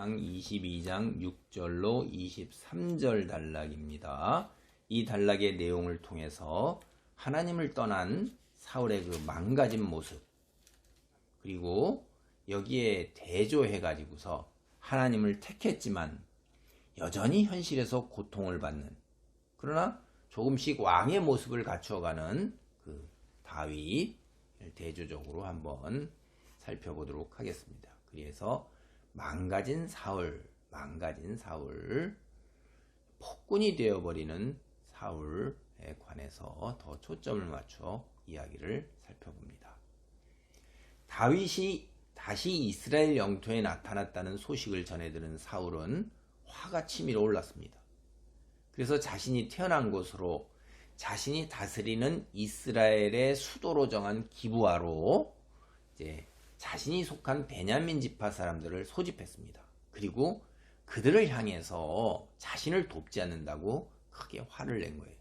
사무엘상 22장 6절로 23절 단락입니다. 이 단락의 내용을 통해서 하나님을 떠난 사울의 그 망가진 모습, 그리고 여기에 대조해가지고서 하나님을 택했지만 여전히 현실에서 고통을 받는, 그러나 조금씩 왕의 모습을 갖추어가는 그 다윗을 대조적으로 한번 살펴보도록 하겠습니다. 그래서 망가진 사울, 폭군이 되어버리는 사울에 관해서 더 초점을 맞춰 이야기를 살펴봅니다. 다윗이 다시 이스라엘 영토에 나타났다는 소식을 전해들은 사울은 화가 치밀어 올랐습니다. 그래서 자신이 태어난 곳으로 자신이 다스리는 이스라엘의 수도로 정한 기브아로 이제 자신이 속한 베냐민 지파 사람들을 소집했습니다. 그리고 그들을 향해서 자신을 돕지 않는다고 크게 화를 낸 거예요.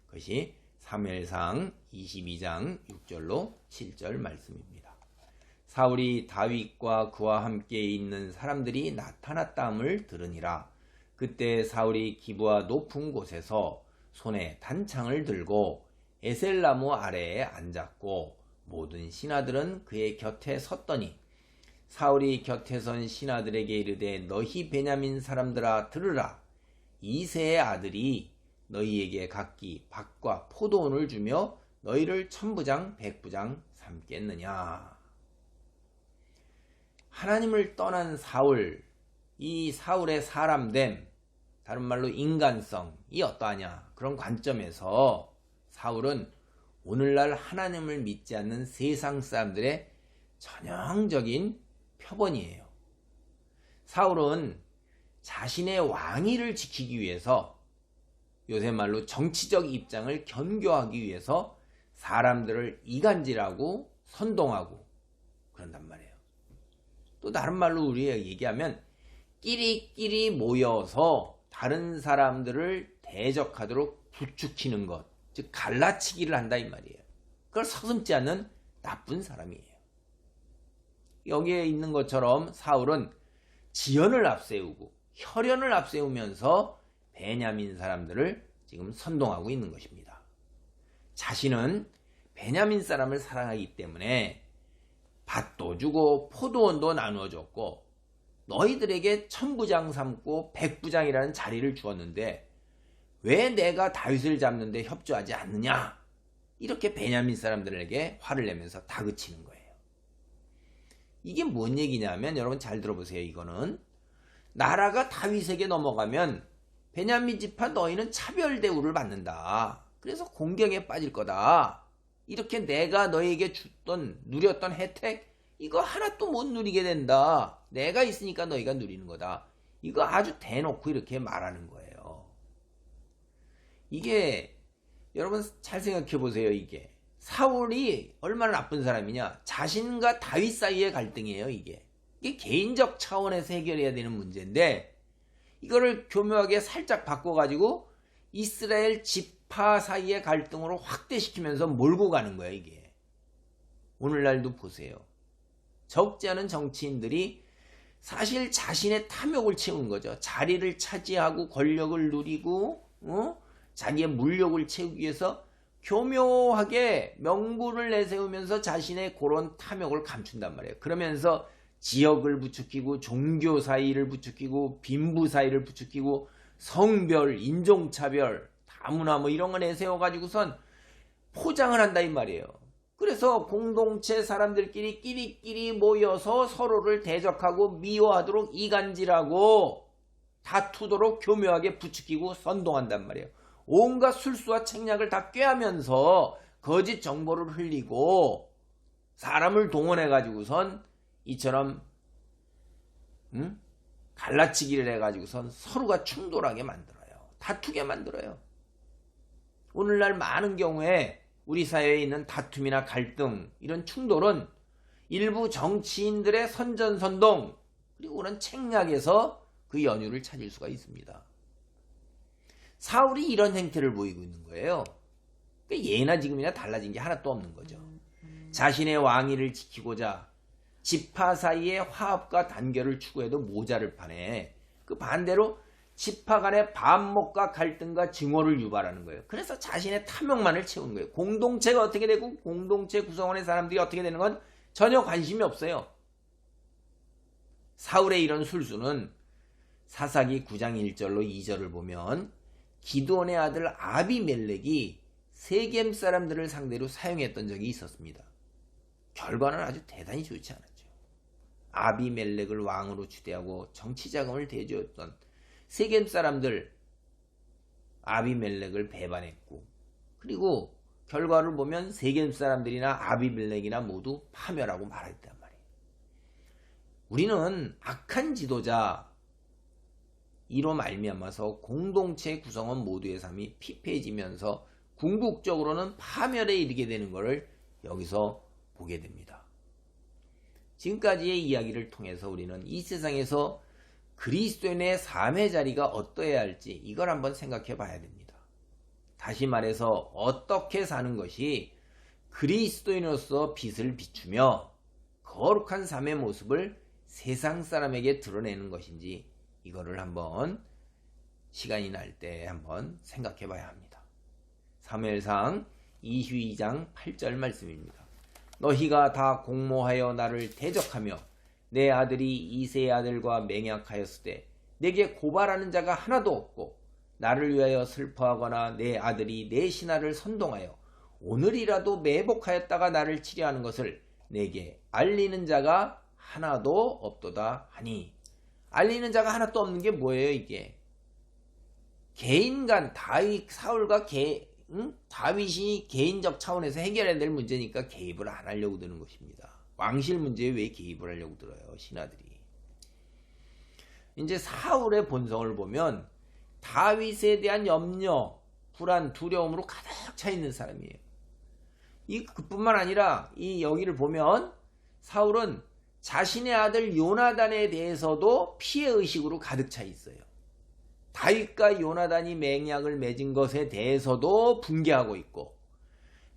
그것이 사무엘상 22장 6절로 7절 말씀입니다. 사울이 다윗과 그와 함께 있는 사람들이 나타났다함을 들으니라. 그때 사울이 기브아 높은 곳에서 손에 단창을 들고 에셀나무 아래에 앉았고 모든 신하들은 그의 곁에 섰더니 사울이 곁에 선 신하들에게 이르되 너희 베냐민 사람들아 들으라. 이새의 아들이 너희에게 각기 밭과 포도원을 주며 너희를 천부장 백부장 삼겠느냐. 하나님을 떠난 사울, 이 사울의 사람됨, 다른 말로 인간성이 어떠하냐, 그런 관점에서 사울은 오늘날 하나님을 믿지 않는 세상 사람들의 전형적인 표본이에요. 사울은 자신의 왕위를 지키기 위해서, 요새 말로 정치적 입장을 견고하기 위해서 사람들을 이간질하고 선동하고 그런단 말이에요. 또 다른 말로 우리가 얘기하면 끼리끼리 모여서 다른 사람들을 대적하도록 부추기는 것, 즉 갈라치기를 한다 이 말이에요. 그걸 서슴지 않는 나쁜 사람이에요. 여기에 있는 것처럼 사울은 지연을 앞세우고 혈연을 앞세우면서 베냐민 사람들을 지금 선동하고 있는 것입니다. 자신은 베냐민 사람을 사랑하기 때문에 밭도 주고 포도원도 나누어 줬고 너희들에게 천부장 삼고 백부장이라는 자리를 주었는데 왜 내가 다윗을 잡는데 협조하지 않느냐, 이렇게 베냐민 사람들에게 화를 내면서 다그치는 거예요. 이게 뭔 얘기냐면, 여러분 잘 들어보세요. 이거는 나라가 다윗에게 넘어가면 베냐민 지파 너희는 차별 대우를 받는다. 그래서 공경에 빠질 거다. 이렇게 내가 너희에게 누렸던 혜택, 이거 하나도 못 누리게 된다. 내가 있으니까 너희가 누리는 거다. 이거 아주 대놓고 이렇게 말하는 거예요. 이게 여러분 잘 생각해 보세요. 이게 사울이 얼마나 나쁜 사람이냐. 자신과 다윗 사이의 갈등이에요. 이게 개인적 차원에서 해결해야 되는 문제인데 이거를 교묘하게 살짝 바꿔가지고 이스라엘 지파 사이의 갈등으로 확대시키면서 몰고 가는 거야. 이게 오늘날도 보세요. 적지 않은 정치인들이 사실 자신의 탐욕을 채운 거죠. 자리를 차지하고 권력을 누리고 자기의 물욕을 채우기 위해서 교묘하게 명분을 내세우면서 자신의 그런 탐욕을 감춘단 말이에요. 그러면서 지역을 부추기고 종교 사이를 부추기고 빈부 사이를 부추기고 성별, 인종차별, 다문화 이런 거 내세워가지고선 포장을 한다 이 말이에요. 그래서 공동체 사람들끼리 끼리끼리 모여서 서로를 대적하고 미워하도록 이간질하고 다투도록 교묘하게 부추기고 선동한단 말이에요. 온갖 술수와 책략을 다 꾀하면서 거짓 정보를 흘리고 사람을 동원해가지고선 이처럼 갈라치기를 해가지고선 서로가 충돌하게 만들어요. 다투게 만들어요. 오늘날 많은 경우에 우리 사회에 있는 다툼이나 갈등, 이런 충돌은 일부 정치인들의 선전선동 그리고 그런 책략에서 그 연유를 찾을 수가 있습니다. 사울이 이런 행태를 보이고 있는 거예요. 그러니까 예나 지금이나 달라진 게 하나도 없는 거죠. 자신의 왕위를 지키고자 지파 사이의 화합과 단결을 추구해도 모자를 판에 그 반대로 지파 간의 반목과 갈등과 증오를 유발하는 거예요. 그래서 자신의 탐욕만을 채우는 거예요. 공동체가 어떻게 되고 공동체 구성원의 사람들이 어떻게 되는 건 전혀 관심이 없어요. 사울의 이런 술수는 사사기 9장 1절로 2절을 보면 기드온의 아들 아비멜렉이 세겜 사람들을 상대로 사용했던 적이 있었습니다. 결과는 아주 대단히 좋지 않았죠. 아비멜렉을 왕으로 추대하고 정치 자금을 대주었던 세겜 사람들 아비멜렉을 배반했고, 그리고 결과를 보면 세겜 사람들이나 아비멜렉이나 모두 파멸하고 말았단 말이에요. 우리는 악한 지도자 이로 말미암아서 공동체 구성원 모두의 삶이 피폐해지면서 궁극적으로는 파멸에 이르게 되는 것을 여기서 보게 됩니다. 지금까지의 이야기를 통해서 우리는 이 세상에서 그리스도인의 삶의 자리가 어떠해야 할지 이걸 한번 생각해 봐야 됩니다. 다시 말해서 어떻게 사는 것이 그리스도인으로서 빛을 비추며 거룩한 삶의 모습을 세상 사람에게 드러내는 것인지 이거를 한번 시간이 날 때 한번 생각해 봐야 합니다. 사무엘상 22장 8절 말씀입니다. 너희가 다 공모하여 나를 대적하며 내 아들이 이새의 아들과 맹약하였을 때 내게 고발하는 자가 하나도 없고 나를 위하여 슬퍼하거나 내 아들이 내 신하를 선동하여 오늘이라도 매복하였다가 나를 치려하는 것을 내게 알리는 자가 하나도 없도다 하니, 알리는 자가 하나도 없는 게 뭐예요? 이게 개인 간 사울과 다윗이 개인적 차원에서 해결해야 될 문제니까 개입을 안 하려고 드는 것입니다. 왕실 문제에 왜 개입을 하려고 들어요, 신하들이. 이제 사울의 본성을 보면 다윗에 대한 염려, 불안, 두려움으로 가득 차 있는 사람이에요. 그뿐만 아니라 여기를 보면 사울은 자신의 아들 요나단에 대해서도 피해의식으로 가득 차 있어요. 다윗과 요나단이 맹약을 맺은 것에 대해서도 분개하고 있고,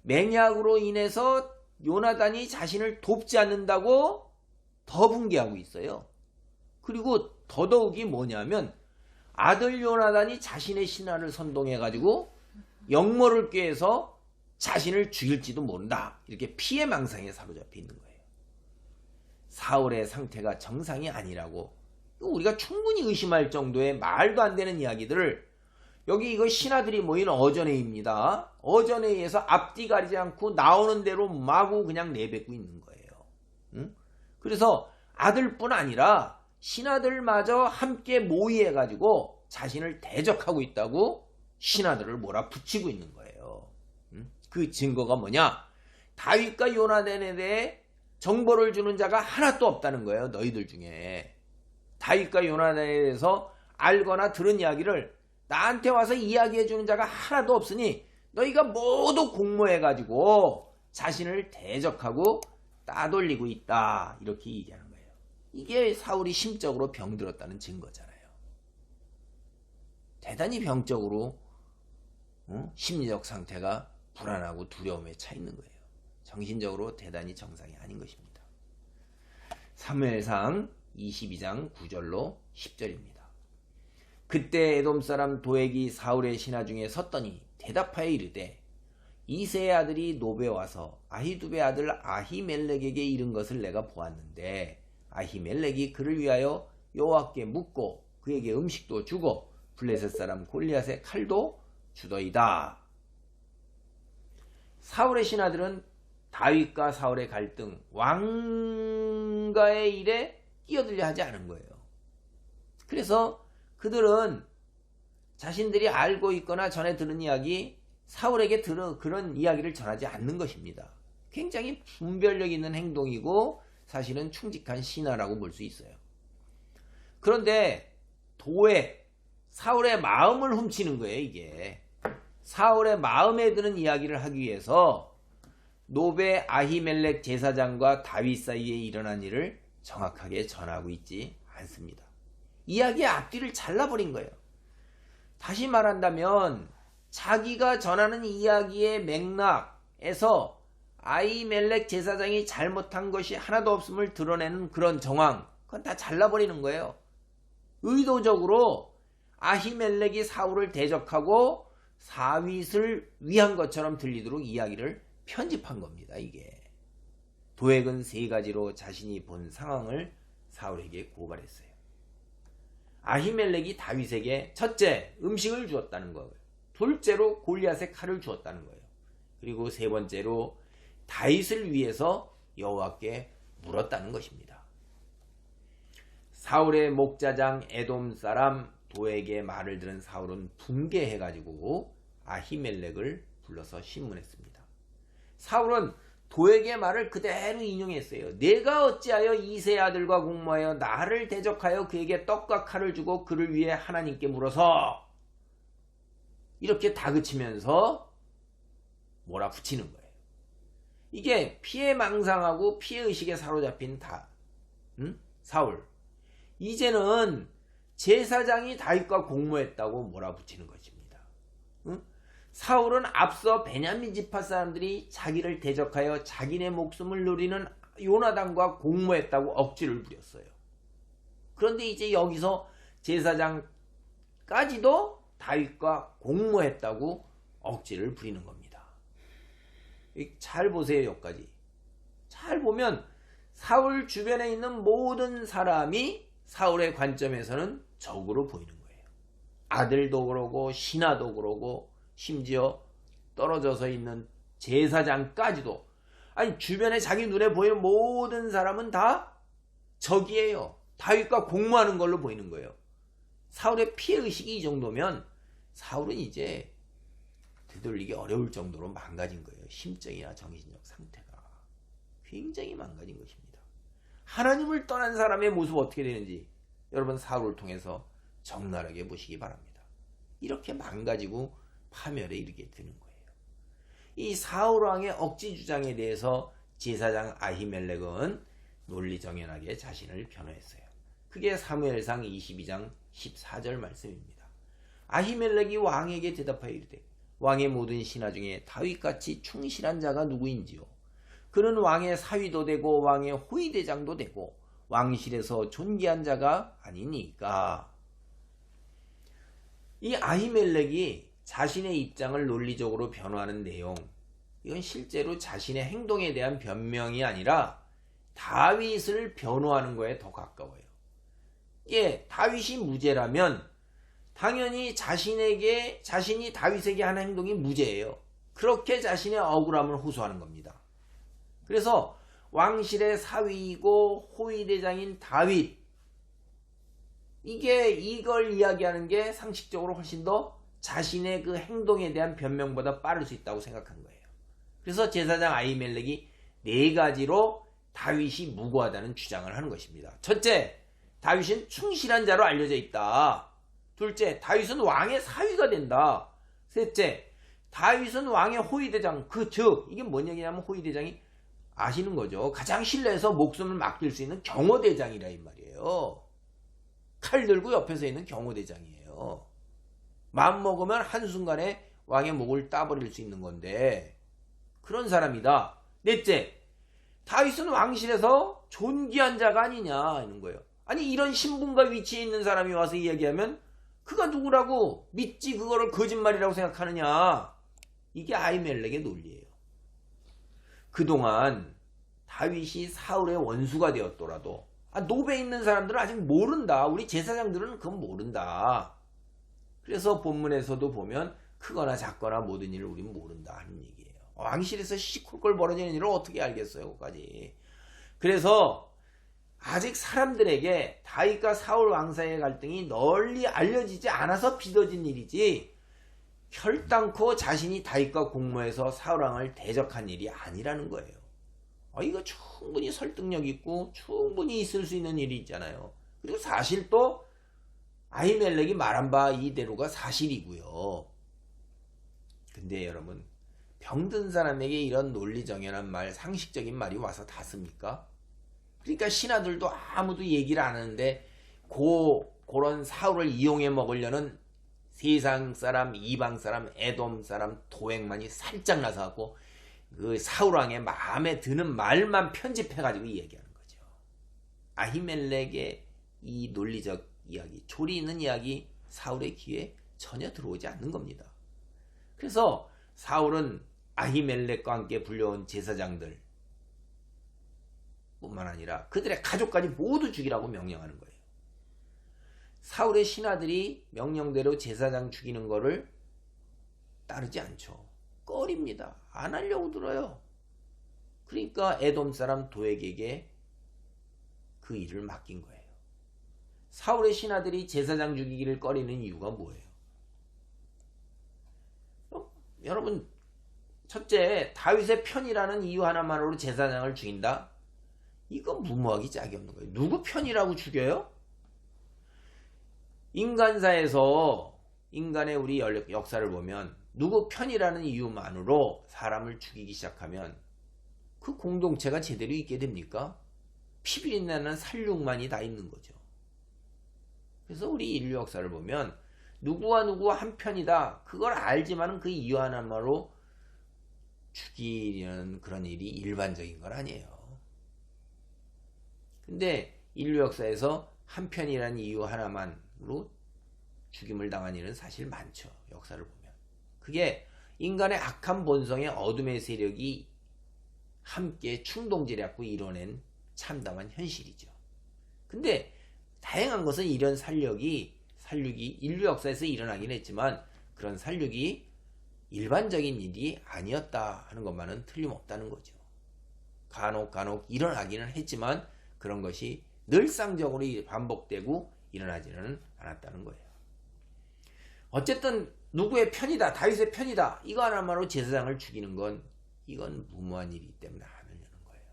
맹약으로 인해서 요나단이 자신을 돕지 않는다고 더 분개하고 있어요. 그리고 더더욱이 뭐냐면 아들 요나단이 자신의 신하를 선동해가지고 역모를 꾀해서 자신을 죽일지도 모른다, 이렇게 피해망상에 사로잡혀 있는 거예요. 사울의 상태가 정상이 아니라고 우리가 충분히 의심할 정도의 말도 안 되는 이야기들을 여기 이거 신하들이 모인 어전회의입니다. 어전회의에서 앞뒤 가리지 않고 나오는 대로 마구 그냥 내뱉고 있는 거예요. 응? 그래서 아들뿐 아니라 신하들마저 함께 모의해가지고 자신을 대적하고 있다고 신하들을 몰아붙이고 있는 거예요. 응? 그 증거가 뭐냐? 다윗과 요나단에 대해 정보를 주는 자가 하나도 없다는 거예요. 너희들 중에 다윗과 요나단에 대해서 알거나 들은 이야기를 나한테 와서 이야기해 주는 자가 하나도 없으니 너희가 모두 공모해가지고 자신을 대적하고 따돌리고 있다, 이렇게 얘기하는 거예요. 이게 사울이 심적으로 병들었다는 증거잖아요. 대단히 병적으로 심리적 상태가 불안하고 두려움에 차 있는 거예요. 정신적으로 대단히 정상이 아닌 것입니다. 사무엘상 22장 9절로 10절입니다. 그때 에돔 사람 도액이 사울의 신하 중에 섰더니 대답하여 이르되 이새의 아들이 노베 와서 아히두베 아들 아히멜렉에게 이른 것을 내가 보았는데 아히멜렉이 그를 위하여 여호와께 묻고 그에게 음식도 주고 블레셋 사람 골리앗의 칼도 주더이다. 사울의 신하들은 다윗과 사울의 갈등, 왕가의 일에 끼어들려 하지 않은 거예요. 그래서 그들은 자신들이 알고 있거나 전에 들은 이야기, 사울에게 그런 이야기를 전하지 않는 것입니다. 굉장히 분별력 있는 행동이고 사실은 충직한 신하라고 볼 수 있어요. 그런데 사울의 마음을 훔치는 거예요. 이게 사울의 마음에 드는 이야기를 하기 위해서 노베 아히멜렉 제사장과 다윗 사이에 일어난 일을 정확하게 전하고 있지 않습니다. 이야기의 앞뒤를 잘라버린 거예요. 다시 말한다면 자기가 전하는 이야기의 맥락에서 아히멜렉 제사장이 잘못한 것이 하나도 없음을 드러내는 그런 정황, 그건 다 잘라버리는 거예요. 의도적으로 아히멜렉이 사울을 대적하고 사윗을 위한 것처럼 들리도록 이야기를 편집한 겁니다. 이게 도액은 3가지로 자신이 본 상황을 사울에게 고발했어요. 아히멜렉이 다윗에게 첫째, 음식을 주었다는 거예요. 둘째로 골리앗의 칼을 주었다는 거예요. 그리고 3번째로 다윗을 위해서 여호와께 물었다는 것입니다. 사울의 목자장 에돔 사람 도액의 말을 들은 사울은 분개해가지고 아히멜렉을 불러서 신문했습니다. 사울은 도액의 말을 그대로 인용했어요. 내가 어찌하여 이새의 아들과 공모하여 나를 대적하여 그에게 떡과 칼을 주고 그를 위해 하나님께 물어서 이렇게 다그치면서 몰아붙이는 거예요. 이게 피해망상하고 피해의식에 사로잡힌 사울. 이제는 제사장이 다윗과 공모했다고 몰아붙이는 것입니다. 사울은 앞서 베냐민 지파 사람들이 자기를 대적하여 자기네 목숨을 노리는 요나단과 공모했다고 억지를 부렸어요. 그런데 이제 여기서 제사장까지도 다윗과 공모했다고 억지를 부리는 겁니다. 잘 보세요. 여기까지 잘 보면 사울 주변에 있는 모든 사람이 사울의 관점에서는 적으로 보이는 거예요. 아들도 그러고 신하도 그러고 심지어 떨어져서 있는 제사장까지도, 아니 주변에 자기 눈에 보이는 모든 사람은 다 적이에요. 다윗과 공모하는 걸로 보이는 거예요. 사울의 피해의식이 이 정도면 사울은 이제 되돌리기 어려울 정도로 망가진 거예요. 심적이나 정신적 상태가 굉장히 망가진 것입니다. 하나님을 떠난 사람의 모습 어떻게 되는지 여러분 사울을 통해서 적나라하게 보시기 바랍니다. 이렇게 망가지고 파멸에 이르게 되는 거예요. 이 사울 왕의 억지 주장에 대해서 제사장 아히멜렉은 논리정연하게 자신을 변호했어요. 그게 사무엘상 22장 14절 말씀입니다. 아히멜렉이 왕에게 대답하여 이르되 왕의 모든 신하 중에 다윗같이 충실한 자가 누구인지요? 그는 왕의 사위도 되고 왕의 호위대장도 되고 왕실에서 존귀한 자가 아니니까. 이 아히멜렉이 자신의 입장을 논리적으로 변호하는 내용, 이건 실제로 자신의 행동에 대한 변명이 아니라 다윗을 변호하는 거에 더 가까워요. 예, 다윗이 무죄라면 당연히 자신이 다윗에게 하는 행동이 무죄예요. 그렇게 자신의 억울함을 호소하는 겁니다. 그래서 왕실의 사위이고 호위대장인 다윗, 이걸 이야기하는 게 상식적으로 훨씬 더 자신의 그 행동에 대한 변명보다 빠를 수 있다고 생각한 거예요. 그래서 제사장 아히멜렉이 4가지로 다윗이 무고하다는 주장을 하는 것입니다. 첫째, 다윗은 충실한 자로 알려져 있다. 둘째, 다윗은 왕의 사위가 된다. 셋째, 다윗은 왕의 호위대장, 즉 이게 뭔 얘기냐면 호위대장이 아시는 거죠. 가장 신뢰해서 목숨을 맡길 수 있는 경호대장이라 이 말이에요. 칼 들고 옆에서 있는 경호대장이에요. 마음먹으면 한순간에 왕의 목을 따버릴 수 있는 건데 그런 사람이다. 넷째, 다윗은 왕실에서 존귀한 자가 아니냐 하는 거예요. 아니 이런 신분과 위치에 있는 사람이 와서 이야기하면 그가 누구라고 믿지 그거를 거짓말이라고 생각하느냐. 이게 아히멜렉의 논리예요. 그동안 다윗이 사울의 원수가 되었더라도 노베에 있는 사람들은 아직 모른다. 우리 제사장들은 그건 모른다. 그래서 본문에서도 보면 크거나 작거나 모든 일을 우리는 모른다 하는 얘기예요. 왕실에서 시콜콜 벌어지는 일을 어떻게 알겠어요, 그까지. 그래서 아직 사람들에게 다윗과 사울 왕 사이의 갈등이 널리 알려지지 않아서 빚어진 일이지 결단코 자신이 다윗과 공모해서 사울 왕을 대적한 일이 아니라는 거예요. 이거 충분히 설득력 있고 충분히 있을 수 있는 일이 있잖아요. 그리고 사실 또 아히멜렉이 말한 바 이대로가 사실이고요. 근데 여러분, 병든 사람에게 이런 논리정연한 말, 상식적인 말이 와서 닿습니까? 그러니까 신하들도 아무도 얘기를 안 하는데 그런 사울을 이용해 먹으려는 세상 사람, 이방 사람, 에돔 사람, 도액만이 살짝 나서 갖고 그 사울왕의 마음에 드는 말만 편집해가지고 얘기하는 거죠. 아히멜렉의 이 논리적 이야기, 조리 있는 이야기 사울의 귀에 전혀 들어오지 않는 겁니다. 그래서 사울은 아히멜렉과 함께 불려온 제사장들 뿐만 아니라 그들의 가족까지 모두 죽이라고 명령하는 거예요. 사울의 신하들이 명령대로 제사장 죽이는 거를 따르지 않죠. 꺼립니다. 안 하려고 들어요. 그러니까 에돔 사람 도액에게 그 일을 맡긴 거예요. 사울의 신하들이 제사장 죽이기를 꺼리는 이유가 뭐예요? 여러분, 첫째, 다윗의 편이라는 이유 하나만으로 제사장을 죽인다? 이건 무모하기 짝이 없는 거예요. 누구 편이라고 죽여요? 인간사에서 인간의 우리 역사를 보면 누구 편이라는 이유만으로 사람을 죽이기 시작하면 그 공동체가 제대로 있게 됩니까? 피비린내는 살육만이 다 있는 거죠. 그래서 우리 인류 역사를 보면 누구와 누구 한 편이다. 그걸 알지만 그 이유 하나만으로 죽이려는 그런 일이 일반적인 건 아니에요. 근데 인류 역사에서 한 편이라는 이유 하나만으로 죽임을 당한 일은 사실 많죠. 역사를 보면. 그게 인간의 악한 본성의 어둠의 세력이 함께 충동지려고 이뤄낸 참담한 현실이죠. 근데 다행한 것은 이런 살육이 인류 역사에서 일어나긴 했지만 그런 살육이 일반적인 일이 아니었다 하는 것만은 틀림없다는 거죠. 간혹 일어나기는 했지만 그런 것이 늘상적으로 반복되고 일어나지는 않았다는 거예요. 어쨌든 누구의 편이다, 다윗의 편이다, 이거 하나만으로 제사장을 죽이는 건 이건 무모한 일이기 때문에 안 하려는 거예요.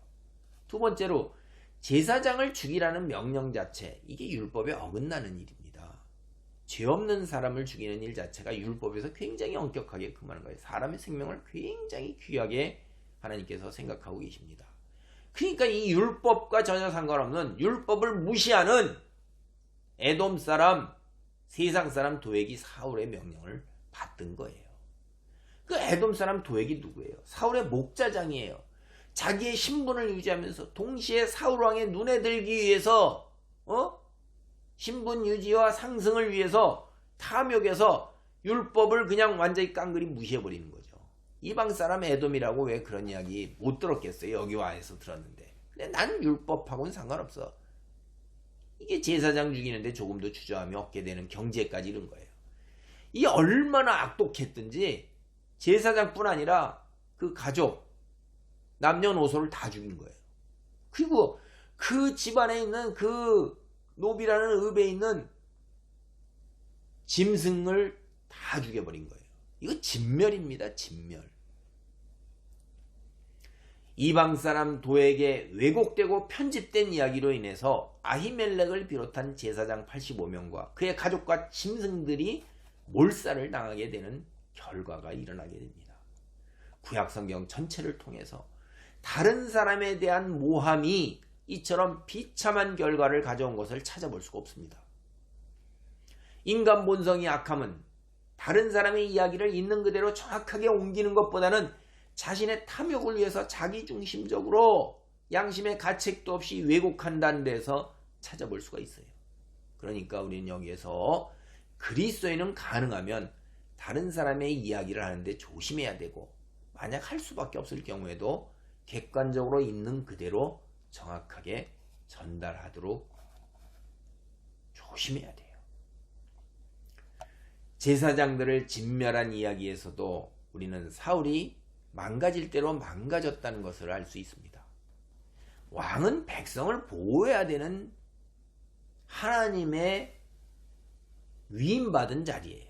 두 번째로 제사장을 죽이라는 명령 자체, 이게 율법에 어긋나는 일입니다. 죄 없는 사람을 죽이는 일 자체가 율법에서 굉장히 엄격하게 금하는 거예요. 사람의 생명을 굉장히 귀하게 하나님께서 생각하고 계십니다. 그러니까 이 율법과 전혀 상관없는 율법을 무시하는 에돔 사람, 세상 사람 도액이 사울의 명령을 받던 거예요. 그 에돔 사람 도액이 누구예요? 사울의 목자장이에요. 자기의 신분을 유지하면서 동시에 사울 왕의 눈에 들기 위해서 신분 유지와 상승을 위해서 탐욕해서 율법을 그냥 완전히 깡그리 무시해버리는 거죠. 이방 사람 에돔이라고 왜 그런 이야기 못 들었겠어요? 여기 와서 들었는데. 근데 난 율법하고는 상관없어. 이게 제사장 죽이는데 조금도 주저함이 없게 되는 경지에까지 이른 거예요. 이 얼마나 악독했든지 제사장뿐 아니라 그 가족, 남녀노소를 다 죽인 거예요. 그리고 그 집안에 있는 그 노비라는 읍에 있는 짐승을 다 죽여버린 거예요. 이거 진멸입니다. 진멸. 이방 사람 도에게 왜곡되고 편집된 이야기로 인해서 아히멜렉을 비롯한 제사장 85명과 그의 가족과 짐승들이 몰살을 당하게 되는 결과가 일어나게 됩니다. 구약성경 전체를 통해서 다른 사람에 대한 모함이 이처럼 비참한 결과를 가져온 것을 찾아볼 수가 없습니다. 인간 본성이 악함은 다른 사람의 이야기를 있는 그대로 정확하게 옮기는 것보다는 자신의 탐욕을 위해서 자기중심적으로 양심의 가책도 없이 왜곡한다는 데서 찾아볼 수가 있어요. 그러니까 우리는 여기에서 그리스도인은 가능하면 다른 사람의 이야기를 하는데 조심해야 되고, 만약 할 수밖에 없을 경우에도 객관적으로 있는 그대로 정확하게 전달하도록 조심해야 돼요. 제사장들을 진멸한 이야기에서도 우리는 사울이 망가질 대로 망가졌다는 것을 알 수 있습니다. 왕은 백성을 보호해야 되는 하나님의 위임받은 자리예요.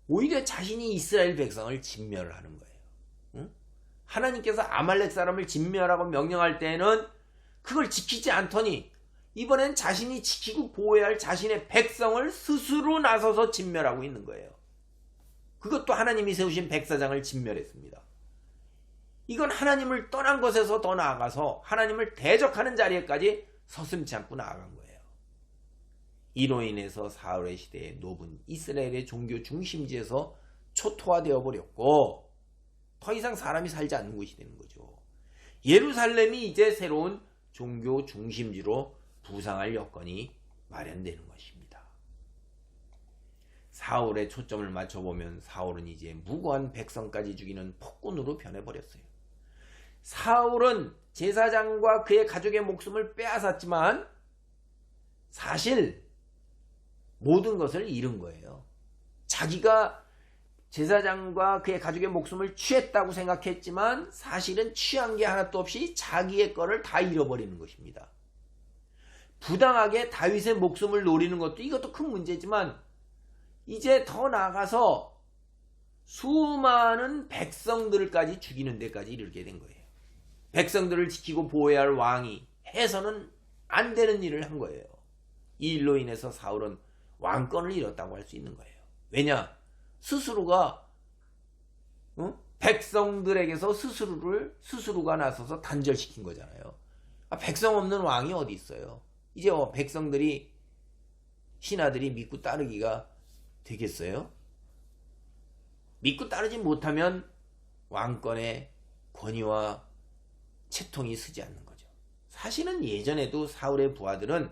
오히려 자신이 이스라엘 백성을 진멸을 하는 거예요. 응? 하나님께서 아말렉 사람을 진멸하고 명령할 때에는 그걸 지키지 않더니 이번엔 자신이 지키고 보호해야 할 자신의 백성을 스스로 나서서 진멸하고 있는 거예요. 그것도 하나님이 세우신 백사장을 진멸했습니다. 이건 하나님을 떠난 것에서 더 나아가서 하나님을 대적하는 자리에까지 서슴지 않고 나아간 거예요. 이로 인해서 사울의 시대의 노분 이스라엘의 종교 중심지에서 초토화되어 버렸고, 더 이상 사람이 살지 않는 곳이 되는 거죠. 예루살렘이 이제 새로운 종교 중심지로 부상할 여건이 마련되는 것입니다. 사울의 초점을 맞춰보면 사울은 이제 무고한 백성까지 죽이는 폭군으로 변해버렸어요. 사울은 제사장과 그의 가족의 목숨을 빼앗았지만 사실 모든 것을 잃은 거예요. 자기가 제사장과 그의 가족의 목숨을 취했다고 생각했지만 사실은 취한 게 하나도 없이 자기의 거를 다 잃어버리는 것입니다. 부당하게 다윗의 목숨을 노리는 것도 이것도 큰 문제지만 이제 더 나아가서 수많은 백성들까지 죽이는 데까지 이르게 된 거예요. 백성들을 지키고 보호해야 할 왕이 해서는 안 되는 일을 한 거예요. 이 일로 인해서 사울은 왕권을 잃었다고 할 수 있는 거예요. 왜냐? 스스로가 백성들에게서 스스로가 나서서 단절시킨 거잖아요. 백성 없는 왕이 어디 있어요? 이제 백성들이 신하들이 믿고 따르기가 되겠어요? 믿고 따르지 못하면 왕권의 권위와 채통이 서지 않는 거죠. 사실은 예전에도 사울의 부하들은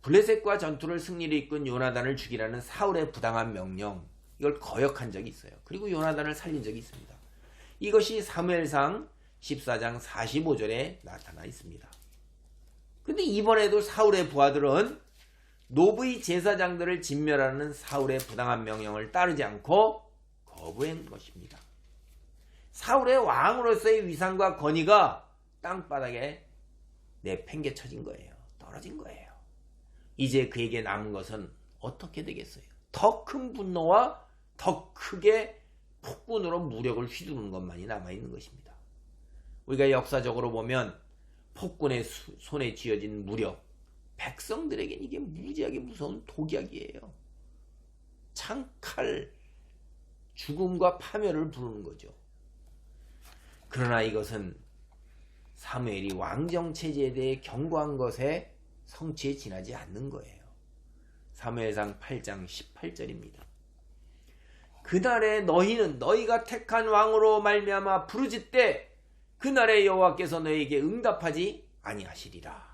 블레셋과 전투를 승리를 이끈 요나단을 죽이라는 사울의 부당한 명령, 이걸 거역한 적이 있어요. 그리고 요나단을 살린 적이 있습니다. 이것이 사무엘상 14장 45절에 나타나 있습니다. 근데 이번에도 사울의 부하들은 노브의 제사장들을 진멸하는 사울의 부당한 명령을 따르지 않고 거부한 것입니다. 사울의 왕으로서의 위상과 권위가 땅바닥에 내팽개쳐진 거예요. 떨어진 거예요. 이제 그에게 남은 것은 어떻게 되겠어요? 더 큰 분노와 더 크게 폭군으로 무력을 휘두르는 것만이 남아있는 것입니다. 우리가 역사적으로 보면 폭군의 손에 쥐어진 무력, 백성들에게는 이게 무지하게 무서운 독약이에요. 창칼, 죽음과 파멸을 부르는 거죠. 그러나 이것은 사무엘이 왕정체제에 대해 경고한 것에 성취에 지나지 않는 거예요. 사무엘상 8장 18절입니다. 그날에 너희는 너희가 택한 왕으로 말미암아 부르짖되 그날에 여호와께서 너희에게 응답하지 아니하시리라.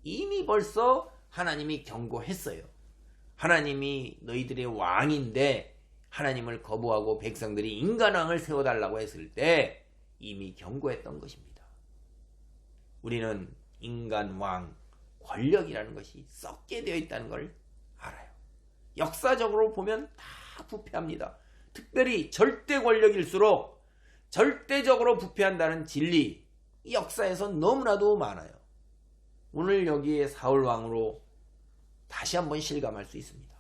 이미 벌써 하나님이 경고했어요. 하나님이 너희들의 왕인데 하나님을 거부하고 백성들이 인간왕을 세워달라고 했을 때 이미 경고했던 것입니다. 우리는 인간왕, 권력이라는 것이 썩게 되어 있다는 걸 알아요. 역사적으로 보면 다 부패합니다. 특별히 절대 권력일수록 절대적으로 부패한다는 진리, 이 역사에서 너무나도 많아요. 오늘 여기에 사울왕으로 다시 한번 실감할 수 있습니다.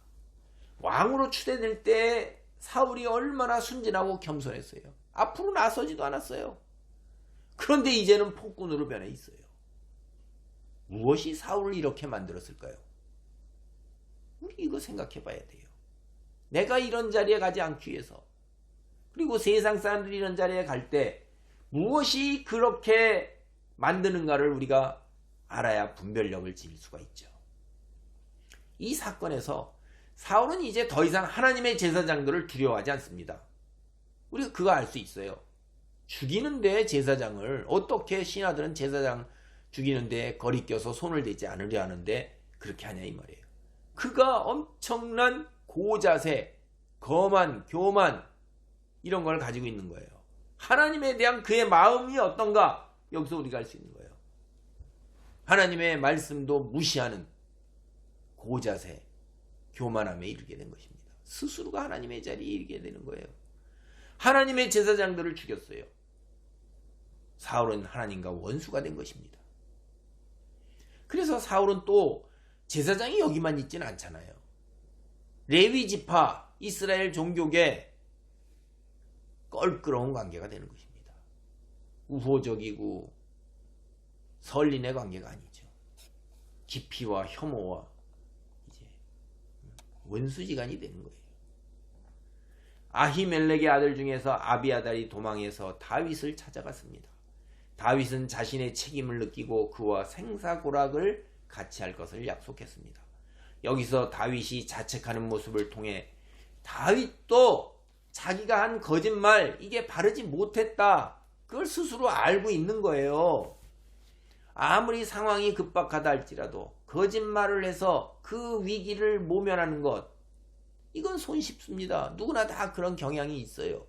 왕으로 추대될 때 사울이 얼마나 순진하고 겸손했어요. 앞으로 나서지도 않았어요. 그런데 이제는 폭군으로 변해 있어요. 무엇이 사울을 이렇게 만들었을까요? 우리 이거 생각해 봐야 돼요. 내가 이런 자리에 가지 않기 위해서, 그리고 세상 사람들이 이런 자리에 갈 때 무엇이 그렇게 만드는가를 우리가 알아야 분별력을 지닐 수가 있죠. 이 사건에서 사울은 이제 더 이상 하나님의 제사장들을 두려워하지 않습니다. 우리가 그거 알 수 있어요. 죽이는데 제사장을, 어떻게 신하들은 제사장 죽이는데 거리껴서 손을 대지 않으려 하는데 그렇게 하냐 이 말이에요. 그가 엄청난 고자세, 거만, 교만 이런 걸 가지고 있는 거예요. 하나님에 대한 그의 마음이 어떤가 여기서 우리가 알 수 있는 거예요. 하나님의 말씀도 무시하는 고자세, 교만함에 이르게 된 것입니다. 스스로가 하나님의 자리에 이르게 되는 거예요. 하나님의 제사장들을 죽였어요. 사울은 하나님과 원수가 된 것입니다. 그래서 사울은 또 제사장이 여기만 있지는 않잖아요. 레위 지파, 이스라엘 종교계 껄끄러운 관계가 되는 것입니다. 우호적이고 선린의 관계가 아니죠. 기피와 혐오와 이제 원수지간이 되는 거예요. 아히멜렉의 아들 중에서 아비아달이 도망해서 다윗을 찾아갔습니다. 다윗은 자신의 책임을 느끼고 그와 생사고락을 같이 할 것을 약속했습니다. 여기서 다윗이 자책하는 모습을 통해 다윗도 자기가 한 거짓말, 이게 바르지 못했다, 그걸 스스로 알고 있는 거예요. 아무리 상황이 급박하다 할지라도 거짓말을 해서 그 위기를 모면하는 것, 이건 손쉽습니다. 누구나 다 그런 경향이 있어요.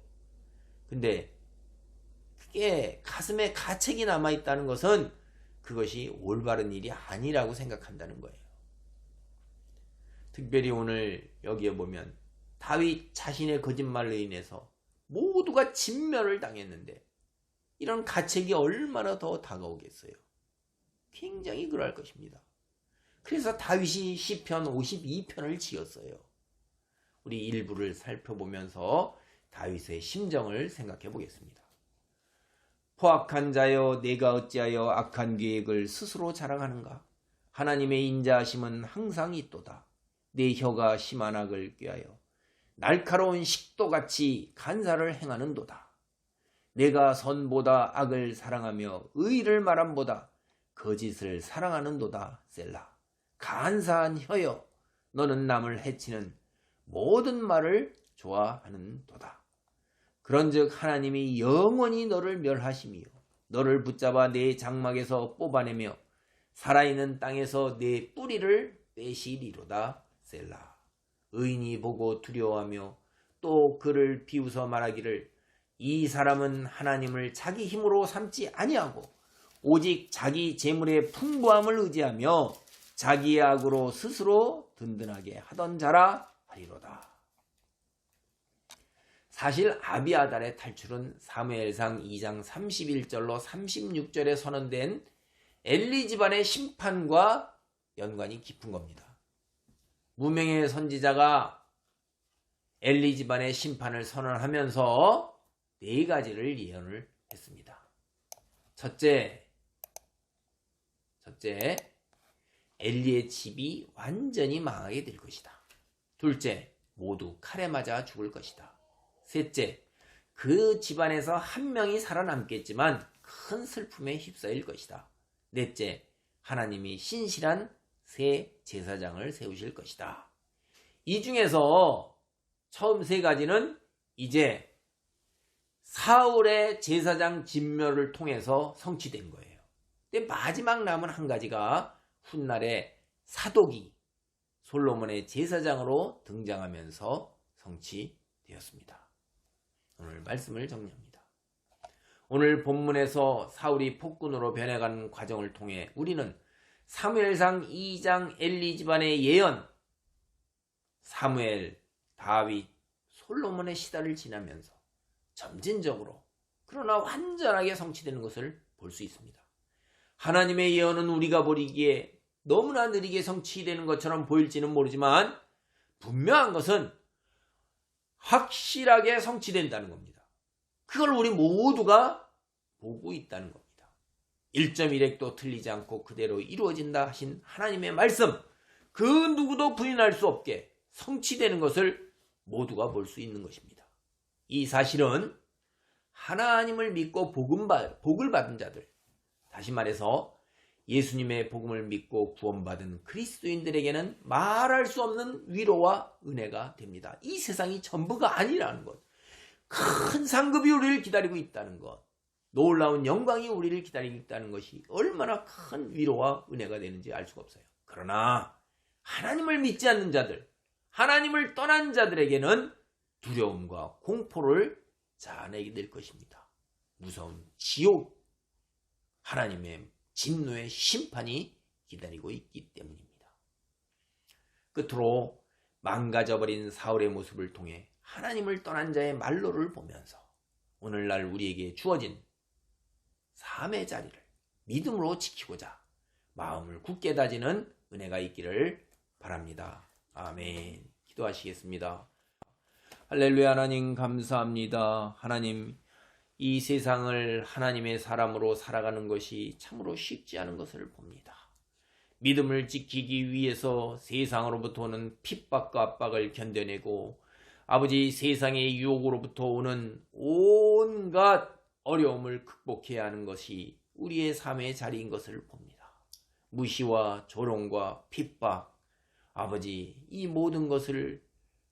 근데 그게 가슴에 가책이 남아있다는 것은 그것이 올바른 일이 아니라고 생각한다는 거예요. 특별히 오늘 여기에 보면 다윗 자신의 거짓말로 인해서 모두가 진멸을 당했는데 이런 가책이 얼마나 더 다가오겠어요. 굉장히 그럴 것입니다. 그래서 다윗이 시편 52편을 지었어요. 우리 일부를 살펴보면서 다윗의 심정을 생각해 보겠습니다. 포악한 자여, 내가 어찌하여 악한 계획을 스스로 자랑하는가? 하나님의 인자하심은 항상 있도다. 내 혀가 심한 악을 꾀하여 날카로운 식도같이 간사를 행하는도다. 내가 선보다 악을 사랑하며 의를 말함보다 거짓을 사랑하는도다. 셀라. 간사한 혀여, 너는 남을 해치는 모든 말을 좋아하는도다. 그런즉 하나님이 영원히 너를 멸하시며 너를 붙잡아 내 장막에서 뽑아내며 살아있는 땅에서 내 뿌리를 빼시리로다. 셀라. 의인이 보고 두려워하며 또 그를 비웃어 말하기를 이 사람은 하나님을 자기 힘으로 삼지 아니하고 오직 자기 재물의 풍부함을 의지하며 자기의 악으로 스스로 든든하게 하던 자라 하리로다. 사실 아비아달의 탈출은 사무엘상 2장 31절로 36절에 선언된 엘리 집안의 심판과 연관이 깊은 겁니다. 무명의 선지자가 엘리 집안의 심판을 선언하면서 4가지를 예언을 했습니다. 첫째, 엘리의 집이 완전히 망하게 될 것이다. 둘째, 모두 칼에 맞아 죽을 것이다. 셋째, 그 집안에서 한 명이 살아남겠지만 큰 슬픔에 휩싸일 것이다. 넷째, 하나님이 신실한 새 제사장을 세우실 것이다. 이 중에서 처음 3가지는 이제 사울의 제사장 진멸을 통해서 성취된 거예요. 근데 마지막 남은 한 가지가 훗날에 사독이 솔로몬의 제사장으로 등장하면서 성취되었습니다. 오늘 말씀을 정리합니다. 오늘 본문에서 사울이 폭군으로 변해가는 과정을 통해 우리는 사무엘상 2장 엘리 집안의 예언, 사무엘, 다윗, 솔로몬의 시대를 지나면서 점진적으로 그러나 완전하게 성취되는 것을 볼 수 있습니다. 하나님의 예언은 우리가 보기에 너무나 느리게 성취되는 것처럼 보일지는 모르지만 분명한 것은 확실하게 성취된다는 겁니다. 그걸 우리 모두가 보고 있다는 겁니다. 1.1획도 틀리지 않고 그대로 이루어진다 하신 하나님의 말씀, 그 누구도 부인할 수 없게 성취되는 것을 모두가 볼 수 있는 것입니다. 이 사실은 하나님을 믿고 복을 받은 자들, 다시 말해서 예수님의 복음을 믿고 구원받은 그리스도인들에게는 말할 수 없는 위로와 은혜가 됩니다. 이 세상이 전부가 아니라는 것, 큰 상급이 우리를 기다리고 있다는 것, 놀라운 영광이 우리를 기다리고 있다는 것이 얼마나 큰 위로와 은혜가 되는지 알 수가 없어요. 그러나 하나님을 믿지 않는 자들, 하나님을 떠난 자들에게는 두려움과 공포를 자아내게 될 것입니다. 무서운 지옥, 하나님의 진노의 심판이 기다리고 있기 때문입니다. 끝으로 망가져버린 사울의 모습을 통해 하나님을 떠난 자의 말로를 보면서 오늘날 우리에게 주어진 삶의 자리를 믿음으로 지키고자 마음을 굳게 다지는 은혜가 있기를 바랍니다. 아멘. 기도하시겠습니다. 할렐루야. 하나님 감사합니다. 하나님, 이 세상을 하나님의 사람으로 살아가는 것이 참으로 쉽지 않은 것을 봅니다. 믿음을 지키기 위해서 세상으로부터 오는 핍박과 압박을 견뎌내고 아버지 세상의 유혹으로부터 오는 온갖 어려움을 극복해야 하는 것이 우리의 삶의 자리인 것을 봅니다. 무시와 조롱과 핍박, 아버지 이 모든 것을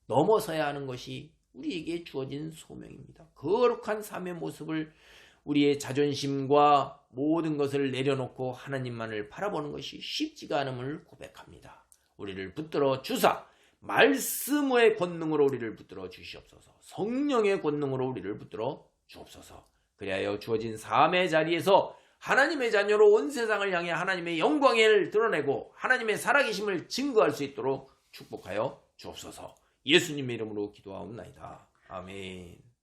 넘어서야 하는 것이 우리에게 주어진 소명입니다. 거룩한 삶의 모습을 우리의 자존심과 모든 것을 내려놓고 하나님만을 바라보는 것이 쉽지가 않음을 고백합니다. 우리를 붙들어 주사 말씀의 권능으로 우리를 붙들어 주시옵소서. 성령의 권능으로 우리를 붙들어 주옵소서. 그리하여 주어진 삶의 자리에서 하나님의 자녀로 온 세상을 향해 하나님의 영광을 드러내고 하나님의 살아계심을 증거할 수 있도록 축복하여 주옵소서. 예수님의 이름으로 기도하옵나이다. 아멘.